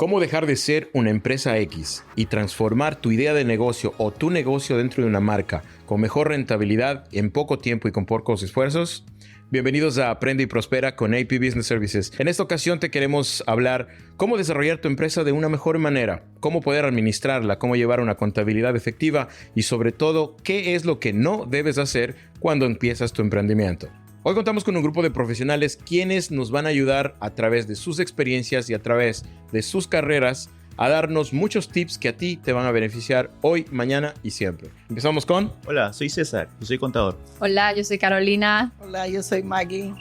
¿Cómo dejar de ser una empresa X y transformar tu idea de negocio o tu negocio dentro de una marca con mejor rentabilidad en poco tiempo y con pocos esfuerzos? Bienvenidos a Aprende y Prospera con AP Business Services. En esta ocasión te queremos hablar cómo desarrollar tu empresa de una mejor manera, cómo poder administrarla, cómo llevar una contabilidad efectiva y sobre todo, qué es lo que no debes hacer cuando empiezas tu emprendimiento. Hoy contamos con un grupo de profesionales quienes nos van a ayudar a través de sus experiencias y a través de sus carreras a darnos muchos tips que a ti te van a beneficiar hoy, mañana y siempre. Empezamos con... Hola, soy César, yo soy contador. Hola, yo soy Carolina. Hola, yo soy Maggie.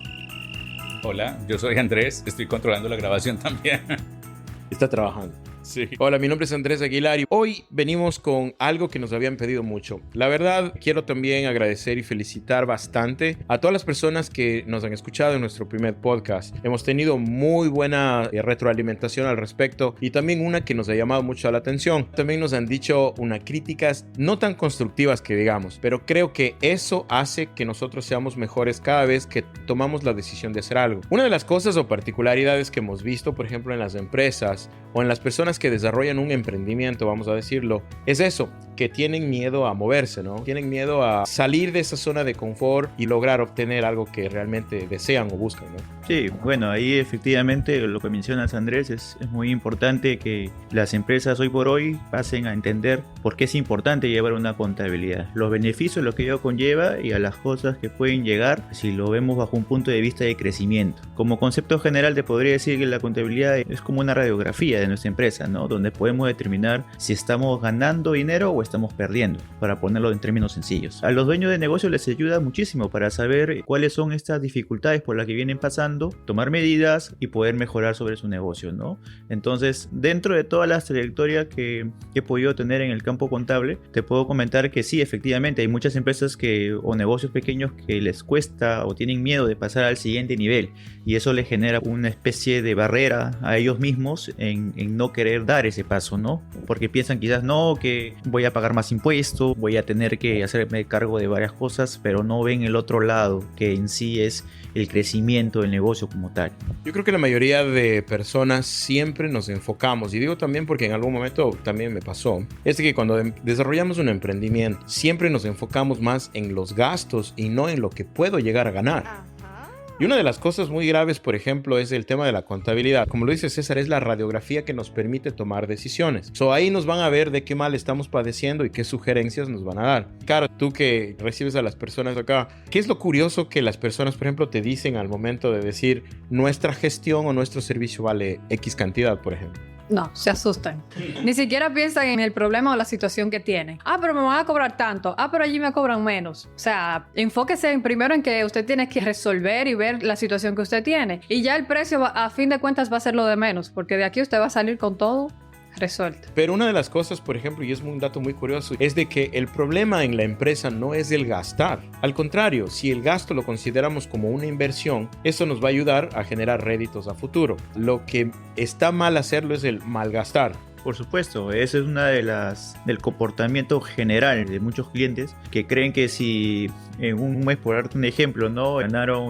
Hola, yo soy Andrés, estoy controlando la grabación también. Está trabajando. Sí. Hola, mi nombre es Andrés Aguilar y hoy venimos con algo que nos habían pedido mucho. La verdad, quiero también agradecer y felicitar bastante a todas las personas que nos han escuchado en nuestro primer podcast. Hemos tenido muy buena retroalimentación al respecto y también una que nos ha llamado mucho la atención. También nos han dicho unas críticas no tan constructivas que digamos, pero creo que eso hace que nosotros seamos mejores cada vez que tomamos la decisión de hacer algo. Una de las cosas o particularidades que hemos visto, por ejemplo, en las empresas o en las personas que desarrollan un emprendimiento, vamos a decirlo, es eso, que tienen miedo a moverse, ¿no? Tienen miedo a salir de esa zona de confort y lograr obtener algo que realmente desean o buscan, ¿no? Sí, bueno, ahí efectivamente lo que mencionas, Andrés, es muy importante que las empresas hoy por hoy pasen a entender por qué es importante llevar una contabilidad, los beneficios, lo que ello conlleva y a las cosas que pueden llegar si lo vemos bajo un punto de vista de crecimiento. Como concepto general te podría decir que la contabilidad es como una radiografía de nuestra empresa, ¿no? Donde podemos determinar si estamos ganando dinero o estamos perdiendo, para ponerlo en términos sencillos. A los dueños de negocio les ayuda muchísimo para saber cuáles son estas dificultades por las que vienen pasando, tomar medidas y poder mejorar sobre su negocio, ¿no? Entonces, dentro de todas las trayectorias que he podido tener en el campo contable, te puedo comentar que sí, efectivamente, hay muchas empresas o negocios pequeños que les cuesta o tienen miedo de pasar al siguiente nivel y eso les genera una especie de barrera a ellos mismos en no querer dar ese paso, ¿no? Porque piensan quizás no, que voy a pagar más impuestos, voy a tener que hacerme cargo de varias cosas, pero no ven el otro lado, que en sí es el crecimiento del negocio como tal. Yo creo que la mayoría de personas siempre nos enfocamos, y digo también porque en algún momento también me pasó, es que cuando desarrollamos un emprendimiento, siempre nos enfocamos más en los gastos y no en lo que puedo llegar a ganar. Y una de las cosas muy graves, por ejemplo, es el tema de la contabilidad. Como lo dice César, es la radiografía que nos permite tomar decisiones. Ahí nos van a ver de qué mal estamos padeciendo y qué sugerencias nos van a dar. Claro, tú que recibes a las personas acá, ¿qué es lo curioso que las personas, por ejemplo, te dicen al momento de decir nuestra gestión o nuestro servicio vale X cantidad, por ejemplo? No, se asustan. Ni siquiera piensan en el problema o la situación que tienen. Pero me van a cobrar tanto. Pero allí me cobran menos. O sea, enfóquese primero en que usted tiene que resolver y ver la situación que usted tiene. Y ya el precio, a fin de cuentas, va a ser lo de menos. Porque de aquí usted va a salir con todo resuelto. Pero una de las cosas, por ejemplo, y es un dato muy curioso, es de que el problema en la empresa no es el gastar. Al contrario, si el gasto lo consideramos como una inversión, eso nos va a ayudar a generar réditos a futuro. Lo que está mal hacerlo es el malgastar. Por supuesto, ese es una de del comportamiento general de muchos clientes que creen que si en un mes, por darte un ejemplo, ¿no?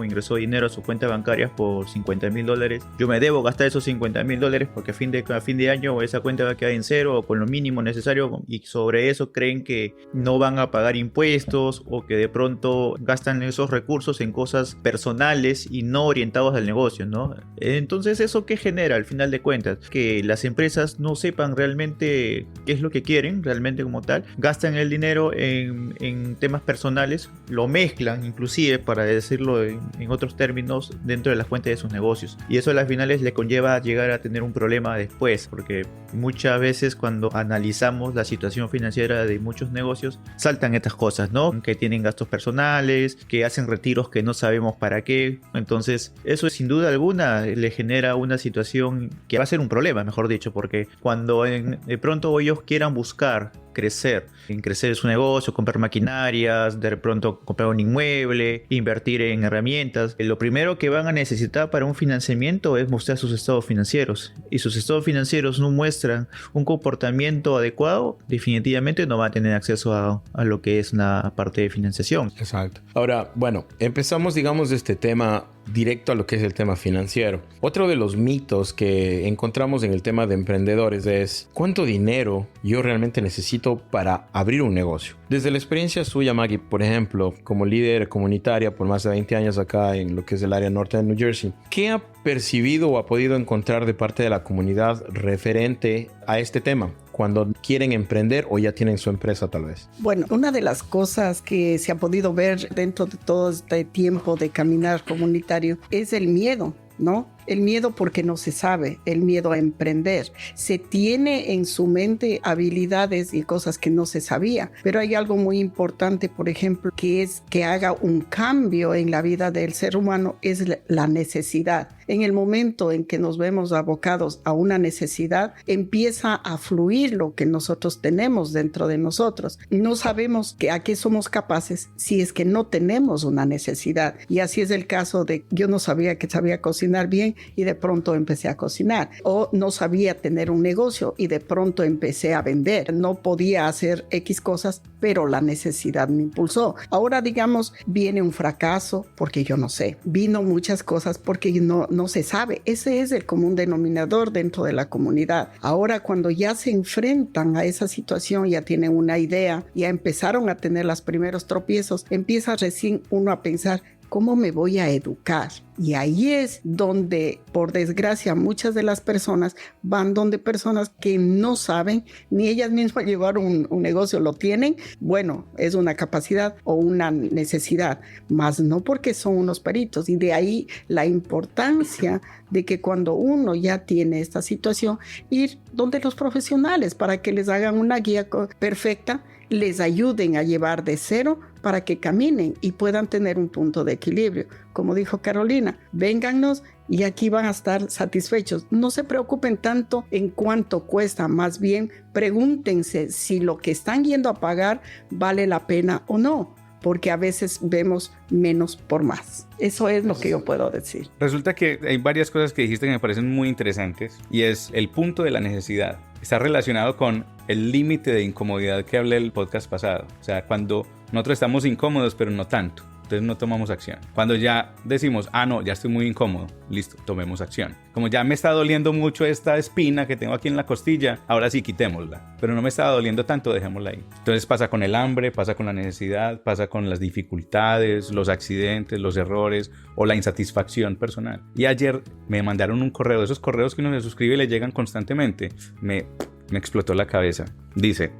Ingresó dinero a su cuenta bancaria por $50,000, yo me debo gastar esos $50,000 porque a fin de año esa cuenta va a quedar en cero o con lo mínimo necesario y sobre eso creen que no van a pagar impuestos o que de pronto gastan esos recursos en cosas personales y no orientados al negocio, ¿no? Entonces, ¿eso qué genera al final de cuentas? Que las empresas no sepan realmente qué es lo que quieren realmente como tal, gastan el dinero en temas personales, lo mezclan inclusive, para decirlo en otros términos, dentro de las cuentas de sus negocios y eso a las finales le conlleva llegar a tener un problema después, porque muchas veces cuando analizamos la situación financiera de muchos negocios saltan estas cosas, ¿no? Que tienen gastos personales, que hacen retiros que no sabemos para qué, entonces eso sin duda alguna le genera una situación que va a ser un problema, mejor dicho, porque cuando de pronto ellos quieran buscar crecer. En crecer su negocio, comprar maquinarias, de pronto comprar un inmueble, invertir en herramientas. Lo primero que van a necesitar para un financiamiento es mostrar sus estados financieros. Y sus estados financieros no muestran un comportamiento adecuado, definitivamente no va a tener acceso a lo que es una parte de financiación. Exacto. Ahora, bueno, empezamos, digamos, de este tema directo a lo que es el tema financiero. Otro de los mitos que encontramos en el tema de emprendedores es ¿cuánto dinero yo realmente necesito para abrir un negocio? Desde la experiencia suya, Maggie, por ejemplo, como líder comunitaria por más de 20 años acá en lo que es el área norte de New Jersey, ¿qué ha percibido o ha podido encontrar de parte de la comunidad referente a este tema cuando quieren emprender o ya tienen su empresa tal vez? Bueno, una de las cosas que se ha podido ver dentro de todo este tiempo de caminar comunitario es el miedo, ¿no? El miedo porque no se sabe, el miedo a emprender. Se tiene en su mente habilidades y cosas que no se sabía, pero hay algo muy importante, por ejemplo, que es que haga un cambio en la vida del ser humano, es la necesidad. En el momento en que nos vemos abocados a una necesidad, empieza a fluir lo que nosotros tenemos dentro de nosotros. No sabemos a qué somos capaces si es que no tenemos una necesidad. Y así es el caso de yo no sabía que sabía cocinar bien y de pronto empecé a cocinar, o no sabía tener un negocio y de pronto empecé a vender. No podía hacer X cosas, pero la necesidad me impulsó. Ahora, digamos, viene un fracaso porque yo no sé. Vino muchas cosas porque no se sabe. Ese es el común denominador dentro de la comunidad. Ahora, cuando ya se enfrentan a esa situación, ya tienen una idea, ya empezaron a tener los primeros tropiezos, empieza recién uno a pensar, ¿cómo me voy a educar? Y ahí es donde, por desgracia, muchas de las personas van donde personas que no saben, ni ellas mismas llevar un negocio, lo tienen, bueno, es una capacidad o una necesidad, más no porque son unos peritos. Y de ahí la importancia de que cuando uno ya tiene esta situación, ir donde los profesionales para que les hagan una guía perfecta, les ayuden a llevar de cero para que caminen y puedan tener un punto de equilibrio. Como dijo Carolina, véngannos y aquí van a estar satisfechos. No se preocupen tanto en cuánto cuesta, más bien pregúntense si lo que están yendo a pagar vale la pena o no, porque a veces vemos menos por más. Eso es lo que yo puedo decir. Resulta que hay varias cosas que dijiste que me parecen muy interesantes y es el punto de la necesidad. Está relacionado con el límite de incomodidad que hablé el podcast pasado. O sea, cuando nosotros estamos incómodos, pero no tanto. Entonces no tomamos acción. Cuando ya decimos, no, ya estoy muy incómodo, listo, tomemos acción. Como ya me está doliendo mucho esta espina que tengo aquí en la costilla, ahora sí quitémosla. Pero no me está doliendo tanto, dejémosla ahí. Entonces pasa con el hambre, pasa con la necesidad, pasa con las dificultades, los accidentes, los errores o la insatisfacción personal. Y ayer me mandaron un correo, esos correos que uno se suscribe y le llegan constantemente. Me explotó la cabeza. Dice: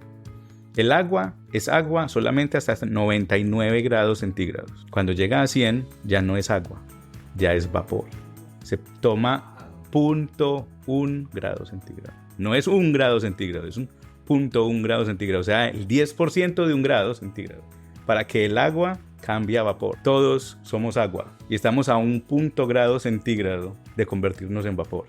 el agua es agua solamente hasta 99 grados centígrados. Cuando llega a 100 ya no es agua, ya es vapor. Se toma 0.1 grado centígrado. No es 1 grado centígrado, es un 0.1 grado centígrado. O sea, el 10% de 1 grado centígrado. Para que el agua cambie a vapor. Todos somos agua y estamos a 1 grado centígrado de convertirnos en vapor.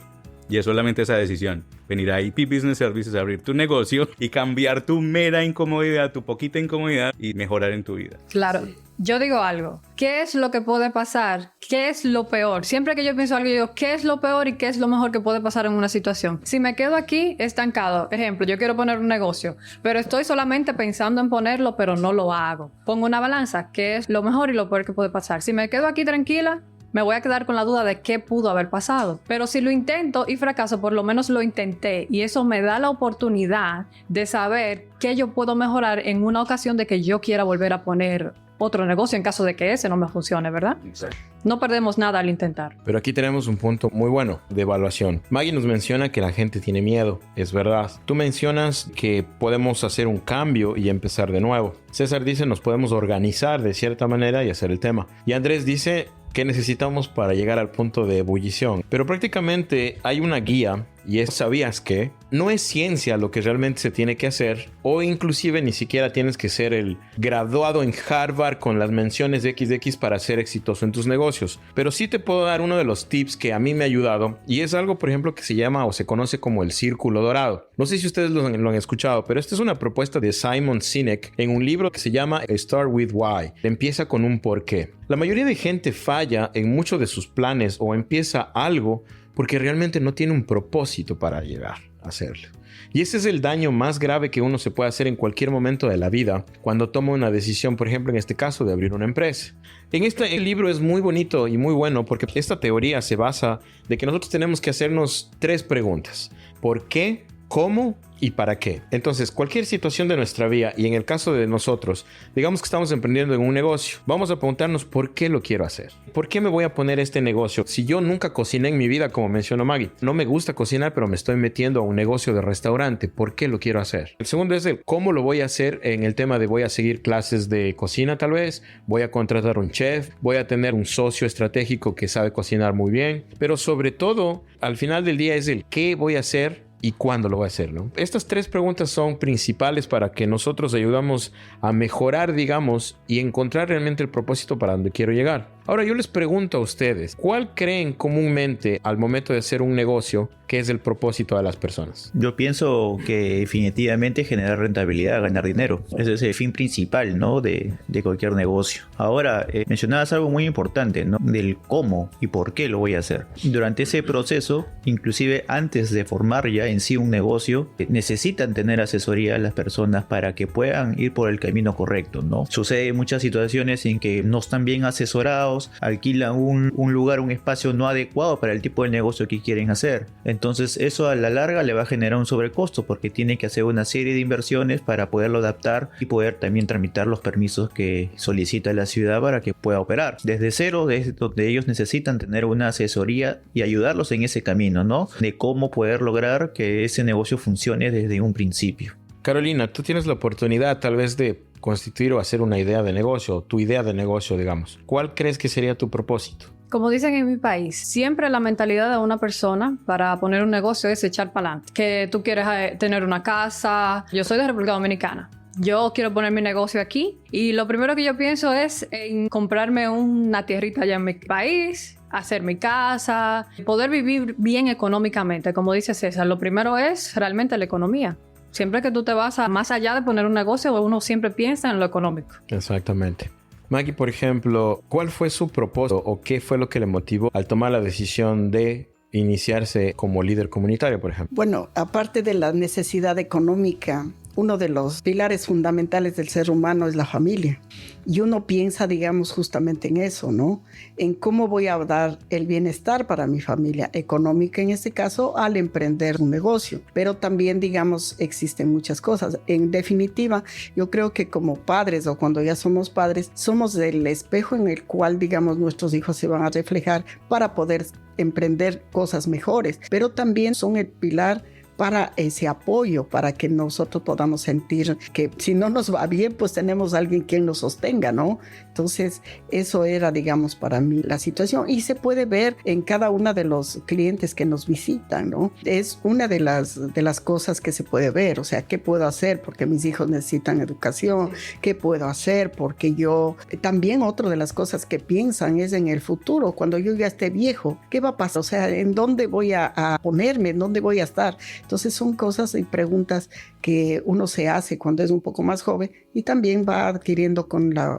Y es solamente esa decisión, venir a IP Business Services, abrir tu negocio y cambiar tu mera incomodidad, tu poquita incomodidad y mejorar en tu vida. Claro. Yo digo algo. ¿Qué es lo que puede pasar? ¿Qué es lo peor? Siempre que yo pienso algo, yo digo, ¿qué es lo peor y qué es lo mejor que puede pasar en una situación? Si me quedo aquí estancado, ejemplo, yo quiero poner un negocio, pero estoy solamente pensando en ponerlo, pero no lo hago. Pongo una balanza, ¿qué es lo mejor y lo peor que puede pasar? Si me quedo aquí tranquila, me voy a quedar con la duda de qué pudo haber pasado. Pero si lo intento y fracaso, por lo menos lo intenté. Y eso me da la oportunidad de saber qué yo puedo mejorar en una ocasión de que yo quiera volver a poner otro negocio en caso de que ese no me funcione, ¿verdad? Exacto. No perdemos nada al intentar. Pero aquí tenemos un punto muy bueno de evaluación. Maggie nos menciona que la gente tiene miedo, es verdad. Tú mencionas que podemos hacer un cambio y empezar de nuevo. César dice nos podemos organizar de cierta manera y hacer el tema. Y Andrés dice ¿qué necesitamos para llegar al punto de ebullición? Pero prácticamente hay una guía y es sabías que no es ciencia lo que realmente se tiene que hacer, o inclusive ni siquiera tienes que ser el graduado en Harvard con las menciones de XX para ser exitoso en tus negocios. Pero sí te puedo dar uno de los tips que a mí me ha ayudado, y es algo, por ejemplo, que se llama o se conoce como el círculo dorado. No sé si ustedes lo han escuchado, pero esta es una propuesta de Simon Sinek en un libro que se llama Start with Why. Empieza con un porqué. La mayoría de gente falla en muchos de sus planes o empieza algo porque realmente no tiene un propósito para llegar a hacerlo. Y ese es el daño más grave que uno se puede hacer en cualquier momento de la vida cuando toma una decisión, por ejemplo, en este caso, de abrir una empresa. El libro es muy bonito y muy bueno porque esta teoría se basa de que nosotros tenemos que hacernos 3 preguntas. ¿Por qué? ¿Cómo? ¿Y para qué? Entonces, cualquier situación de nuestra vida, y en el caso de nosotros, digamos que estamos emprendiendo en un negocio, vamos a preguntarnos ¿por qué lo quiero hacer? ¿Por qué me voy a poner este negocio? Si yo nunca cociné en mi vida, como mencionó Maggie, no me gusta cocinar, pero me estoy metiendo a un negocio de restaurante, ¿por qué lo quiero hacer? El segundo es el cómo lo voy a hacer en el tema de voy a seguir clases de cocina tal vez, voy a contratar un chef, voy a tener un socio estratégico que sabe cocinar muy bien, pero sobre todo, al final del día es el qué voy a hacer y cuándo lo voy a hacer, ¿no? Estas 3 preguntas son principales para que nosotros ayudamos a mejorar, digamos, y encontrar realmente el propósito para donde quiero llegar. Ahora yo les pregunto a ustedes, ¿cuál creen comúnmente al momento de hacer un negocio que es el propósito de las personas? Yo pienso que definitivamente generar rentabilidad, ganar dinero. Ese es el fin principal, ¿no? de cualquier negocio. Ahora, mencionabas algo muy importante, ¿no? Del cómo y por qué lo voy a hacer. Durante ese proceso, inclusive antes de formar ya en sí un negocio, necesitan tener asesoría a las personas para que puedan ir por el camino correcto, ¿no? Sucede muchas situaciones en que no están bien asesorados, alquilan un lugar, un espacio no adecuado para el tipo de negocio que quieren hacer. Entonces eso a la larga le va a generar un sobrecosto porque tiene que hacer una serie de inversiones para poderlo adaptar y poder también tramitar los permisos que solicita la ciudad para que pueda operar. Desde cero, desde donde ellos necesitan tener una asesoría y ayudarlos en ese camino, ¿no? De cómo poder lograr que ese negocio funcione desde un principio. Carolina, tú tienes la oportunidad tal vez de constituir o hacer una idea de negocio, tu idea de negocio, digamos. ¿Cuál crees que sería tu propósito? Como dicen en mi país, siempre la mentalidad de una persona para poner un negocio es echar para adelante. Que tú quieres tener una casa. Yo soy de República Dominicana. Yo quiero poner mi negocio aquí y lo primero que yo pienso es en comprarme una tierrita allá en mi país, hacer mi casa, poder vivir bien económicamente. Como dice César, lo primero es realmente la economía. Siempre que tú te vas más allá de poner un negocio, uno siempre piensa en lo económico. Exactamente. Maggie, por ejemplo, ¿cuál fue su propósito o qué fue lo que le motivó al tomar la decisión de iniciarse como líder comunitario, por ejemplo? Bueno, aparte de la necesidad económica, uno de los pilares fundamentales del ser humano es la familia. Y uno piensa, digamos, justamente en eso, ¿no? En cómo voy a dar el bienestar para mi familia económica, en este caso, al emprender un negocio. Pero también, digamos, existen muchas cosas. En definitiva, yo creo que como padres o cuando ya somos padres, somos el espejo en el cual, digamos, nuestros hijos se van a reflejar para poder emprender cosas mejores. Pero también son el pilar para ese apoyo, para que nosotros podamos sentir que si no nos va bien, pues tenemos a alguien quien nos sostenga, ¿no? Entonces, eso era, digamos, para mí la situación y se puede ver en cada uno de los clientes que nos visitan, ¿no? Es una de las cosas que se puede ver, o sea, ¿qué puedo hacer? Porque mis hijos necesitan educación, ¿qué puedo hacer? Porque yo, también otra de las cosas que piensan es en el futuro, cuando yo ya esté viejo, ¿qué va a pasar? O sea, ¿en dónde voy a ponerme? ¿En dónde voy a estar? Entonces son cosas y preguntas que uno se hace cuando es un poco más joven y también va adquiriendo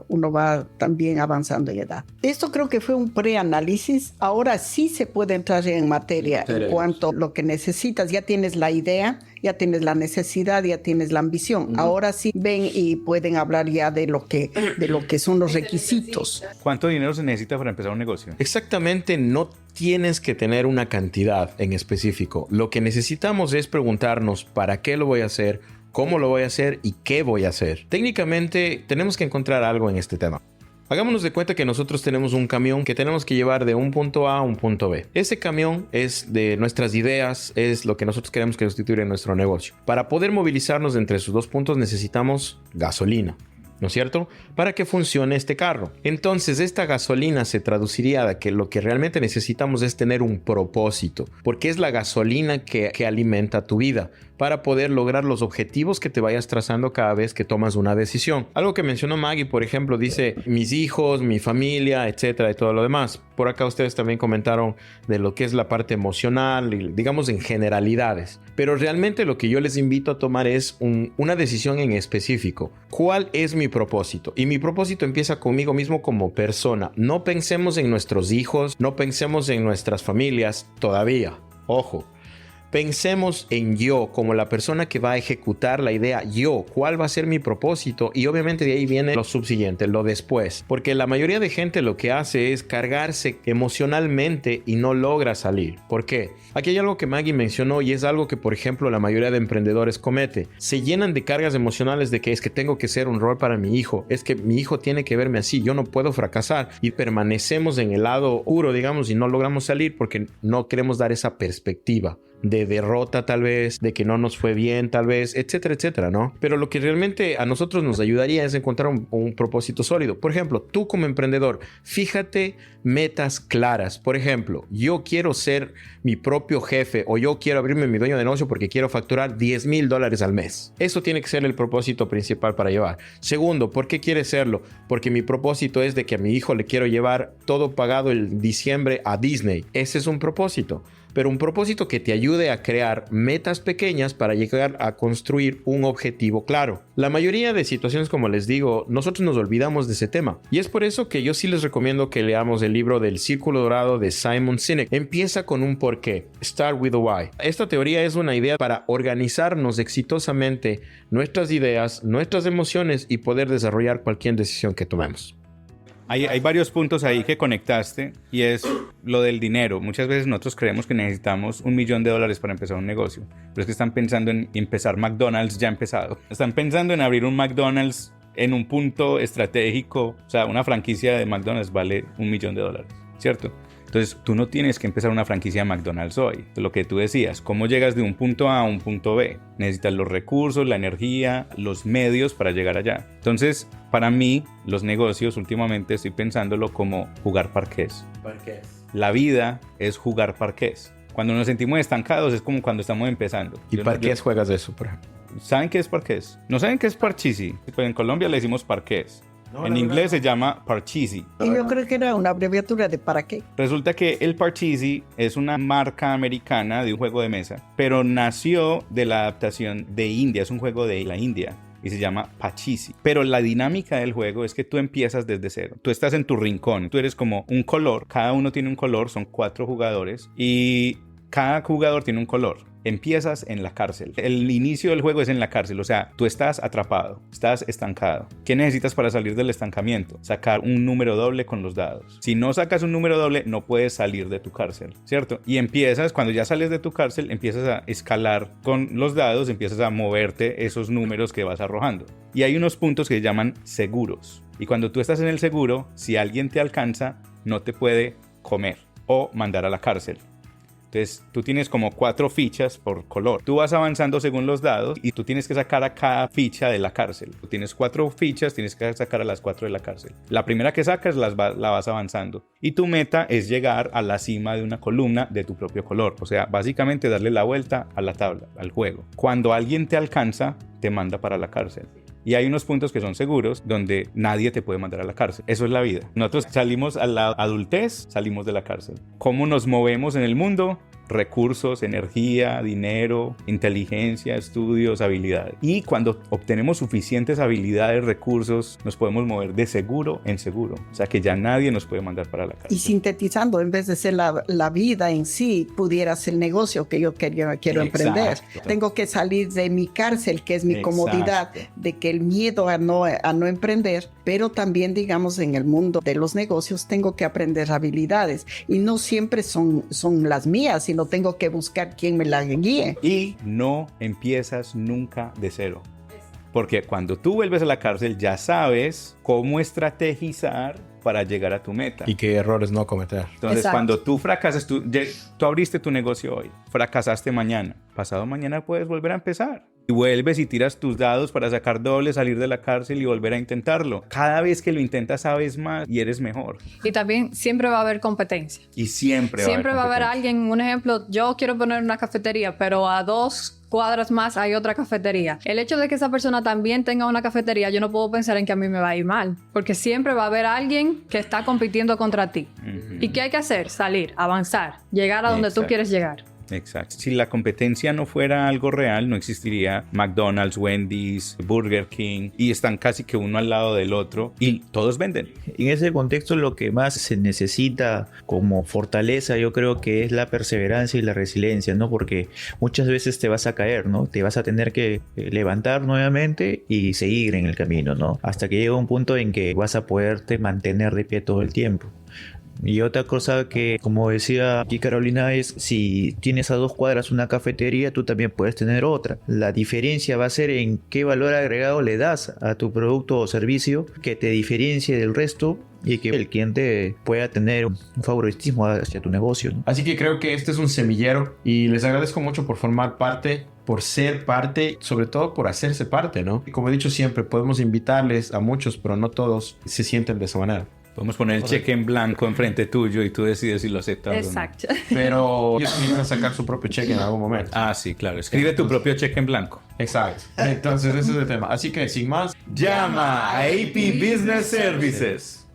uno va también avanzando en edad. Esto creo que fue un preanálisis. Ahora sí se puede entrar en materia en cuanto a lo que necesitas. Ya tienes la idea, ya tienes la necesidad, ya tienes la ambición. Ahora sí ven y pueden hablar ya de lo que son los requisitos. ¿Cuánto dinero se necesita para empezar un negocio? Exactamente, no tienes que tener una cantidad en específico. Lo que necesitamos es preguntarnos ¿para qué lo voy a hacer? ¿Cómo lo voy a hacer? ¿Y qué voy a hacer? Técnicamente tenemos que encontrar algo en este tema. Hagámonos de cuenta que nosotros tenemos un camión que tenemos que llevar de un punto A a un punto B. Ese camión es de nuestras ideas, es lo que nosotros queremos que constituya en nuestro negocio. Para poder movilizarnos entre esos dos puntos necesitamos gasolina. ¿no es cierto? Para que funcione este carro. Entonces, esta gasolina se traduciría a que lo que realmente necesitamos es tener un propósito, porque es la gasolina que alimenta tu vida para poder lograr los objetivos que te vayas trazando cada vez que tomas una decisión. Algo que mencionó Maggie, por ejemplo, dice mis hijos, mi familia, etcétera, y todo lo demás. Por acá ustedes también comentaron de lo que es la parte emocional, y digamos en generalidades. Pero realmente lo que yo les invito a tomar es una decisión en específico. ¿Cuál es mi propósito? Y mi propósito empieza conmigo mismo como persona. No pensemos en nuestros hijos, no pensemos en nuestras familias todavía. Ojo. Pensemos en yo, como la persona que va a ejecutar la idea. Yo, ¿cuál va a ser mi propósito? Y obviamente de ahí viene lo subsiguiente, lo después. Porque la mayoría de gente lo que hace es cargarse emocionalmente y no logra salir. ¿Por qué? Aquí hay algo que Maggie mencionó y es algo que, por ejemplo, la mayoría de emprendedores comete. Se llenan de cargas emocionales de que es que tengo que ser un rol para mi hijo. Es que mi hijo tiene que verme así. Yo no puedo fracasar. Y permanecemos en el lado oscuro, digamos, y no logramos salir porque no queremos dar esa perspectiva de derrota tal vez, de que no nos fue bien tal vez, etcétera, etcétera, ¿no? Pero lo que realmente a nosotros nos ayudaría es encontrar un propósito sólido. Por ejemplo, tú como emprendedor, fíjate metas claras. Por ejemplo, yo quiero ser mi propio jefe o yo quiero abrirme mi dueño de negocio porque quiero facturar $10,000 al mes. Eso tiene que ser el propósito principal para llevar. Segundo, ¿por qué quieres serlo? Porque mi propósito es de que a mi hijo le quiero llevar todo pagado el diciembre a Disney. Ese es un propósito. Pero un propósito que te ayude a crear metas pequeñas para llegar a construir un objetivo claro. La mayoría de situaciones, como les digo, nosotros nos olvidamos de ese tema. Y es por eso que yo sí les recomiendo que leamos el libro del Círculo Dorado de Simon Sinek. Empieza con un porqué. Start with a why. Esta teoría es una idea para organizarnos exitosamente nuestras ideas, nuestras emociones y poder desarrollar cualquier decisión que tomemos. Hay varios puntos ahí que conectaste y es lo del dinero. Muchas veces nosotros creemos que necesitamos $1 millón para empezar un negocio, pero es que están pensando en empezar McDonald's ya empezado. Están pensando en abrir un McDonald's en un punto estratégico. O sea, una franquicia de McDonald's vale $1 millón, ¿cierto? Entonces, tú no tienes que empezar una franquicia de McDonald's hoy. Lo que tú decías, ¿cómo llegas de un punto A a un punto B? Necesitas los recursos, la energía, los medios para llegar allá. Entonces, para mí, los negocios últimamente estoy pensándolo como jugar parqués. La vida es jugar parqués. Cuando nos sentimos estancados es como cuando estamos empezando. ¿Y parqués juegas de eso, por ejemplo? ¿Saben qué es parqués? ¿No saben qué es parchisi? Pues en Colombia le decimos parqués. En inglés se llama Parcheesi. Y yo creo que era una abreviatura de ¿para qué? Resulta que el Parcheesi es una marca americana de un juego de mesa, pero nació de la adaptación de India, es un juego de la India y se llama Parcheesi. Pero la dinámica del juego es que tú empiezas desde cero. Tú estás en tu rincón, tú eres como un color, cada uno tiene un color, son 4 jugadores y cada jugador tiene un color. Empiezas en la cárcel. El inicio del juego es en la cárcel, o sea, tú estás atrapado, estás estancado. ¿Qué necesitas para salir del estancamiento? Sacar un número doble con los dados. Si no sacas un número doble, no puedes salir de tu cárcel, ¿cierto? Y empiezas, cuando ya sales de tu cárcel, empiezas a escalar con los dados, empiezas a moverte esos números que vas arrojando. Y hay unos puntos que se llaman seguros. Y cuando tú estás en el seguro, si alguien te alcanza, no te puede comer o mandar a la cárcel. Entonces, tú tienes como 4 fichas por color. Tú vas avanzando según los dados y tú tienes que sacar a cada ficha de la cárcel. Tú tienes 4 fichas, tienes que sacar a las 4 de la cárcel. La primera que sacas la vas avanzando. Y tu meta es llegar a la cima de una columna de tu propio color. O sea, básicamente darle la vuelta a la tabla, al juego. Cuando alguien te alcanza, te manda para la cárcel. Y hay unos puntos que son seguros donde nadie te puede mandar a la cárcel. Eso es la vida. Nosotros salimos a la adultez, salimos de la cárcel. ¿Cómo nos movemos en el mundo? Recursos, energía, dinero, inteligencia, estudios, habilidades. Y cuando obtenemos suficientes habilidades, recursos, nos podemos mover de seguro en seguro. O sea que ya nadie nos puede mandar para la cárcel. Y sintetizando, en vez de ser la vida en sí, pudiera ser el negocio que yo quiero emprender. Tengo que salir de mi cárcel, que es mi comodidad, de que el miedo a no emprender, pero también, digamos, en el mundo de los negocios tengo que aprender habilidades y no siempre son las mías, sino tengo que buscar quien me las guíe. Y no empiezas nunca de cero. Porque cuando tú vuelves a la cárcel ya sabes cómo estrategizar para llegar a tu meta. Y qué errores no cometer. Entonces, Exacto. cuando tú fracasas, tú abriste tu negocio hoy, fracasaste mañana, pasado mañana puedes volver a empezar. y vuelves y tiras tus dados para sacar doble, salir de la cárcel y volver a intentarlo. Cada vez que lo intentas sabes más y eres mejor. Y también siempre va a haber competencia. Y siempre va a haber competencia. alguien, un ejemplo, yo quiero poner una cafetería, pero a 2 cuadras más hay otra cafetería. El hecho de que esa persona también tenga una cafetería, yo no puedo pensar en que a mí me va a ir mal, porque siempre va a haber alguien que está compitiendo contra ti. ¿Y qué hay que hacer? Salir, avanzar, llegar a donde tú Exacto. quieres llegar. Exacto. Si la competencia no fuera algo real, no existiría McDonald's, Wendy's, Burger King, y están casi que uno al lado del otro y todos venden. En ese contexto lo que más se necesita como fortaleza yo creo que es la perseverancia y la resiliencia, ¿no? Porque muchas veces te vas a caer, ¿no? Te vas a tener que levantar nuevamente y seguir en el camino, ¿no? Hasta que llega un punto en que vas a poderte mantener de pie todo el tiempo. Y otra cosa que, como decía aquí Carolina, es si tienes a 2 cuadras una cafetería, tú también puedes tener otra. La diferencia va a ser en qué valor agregado le das a tu producto o servicio que te diferencie del resto y que el cliente pueda tener un favoritismo hacia tu negocio, ¿no? Así que creo que este es un semillero y les agradezco mucho por formar parte, por ser parte, sobre todo por hacerse parte, ¿no? Y como he dicho siempre, podemos invitarles a muchos, pero no todos se sienten de esa manera. Podemos poner el cheque en blanco enfrente tuyo y tú decides si lo aceptas Exacto. o no. Pero ellos tienen que sacar su propio cheque en algún momento. Ah, sí, claro. Escribe tu propio cheque en blanco. Exacto. Entonces ese es el tema. Así que sin más, Llama a AP Business Services.